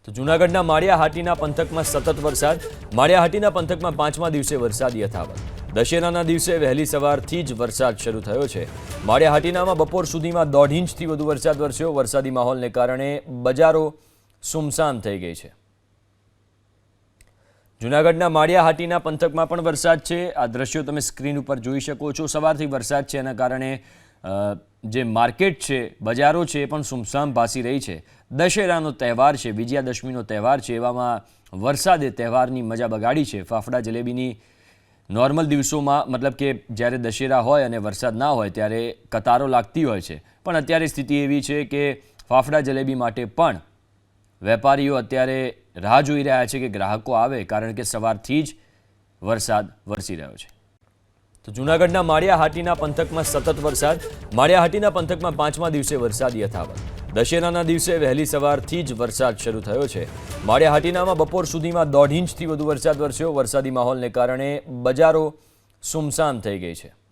તો જૂનાગઢના માળિયાહાટીના પંથકમાં સતત વરસાદ. માળિયાહાટીના પંથકમાં 5મા દિવસે વરસાદ યથાવત. દશેરાના દિવસે વહેલી સવારથી જ વરસાદ શરૂ થયો છે. માળિયાહાટીનામાં બપોર સુધીમાં 1.5 ઇંચથી વધુ વરસાદ વરસ્યો. વરસાદી માહોલને કારણે બજારો સુમસામ થઈ ગઈ છે. જૂનાગઢના માળિયાહાટીના પંથકમાં પણ વરસાદ છે. આ દ્રશ્યો તમે સ્ક્રીન ઉપર જોઈ શકો છો. સવારથી વરસાદ છે, એના કારણે જે માર્કેટ છે, બજારો છે, એ પણ સુમસામ ભાસી રહી છે. દશેરાનો તહેવાર છે, વિજયાદશમીનો તહેવાર છે, એવામાં વરસાદે તહેવારની મજા બગાડી છે. ફાફડા જલેબીની નોર્મલ દિવસોમાં, મતલબ કે જ્યારે દશેરા હોય અને વરસાદ ના હોય ત્યારે કતારો લાગતી હોય છે, પણ અત્યારે સ્થિતિ એવી છે કે ફાફડા જલેબી માટે પણ વેપારીઓ અત્યારે રાહ જોઈ રહ્યા છે કે ગ્રાહકો આવે, કારણ કે સવારથી જ વરસાદ વરસી રહ્યો છે. તો જૂનાગઢના માળિયાહાટીના પંથકમાં સતત વરસાદ. માળિયાહાટીના પંથકમાં 5મા દિવસે વરસાદ યથાવત. દશેરાના દિવસે વહેલી સવારથી જ વરસાદ શરૂ થયો છે. માળિયાહાટીનામાં બપોર સુધીમાં 1.5 ઇંચથી વધુ વરસાદ વરસ્યો. વરસાદી માહોલને કારણે બજારો સુમસામ થઈ ગઈ છે.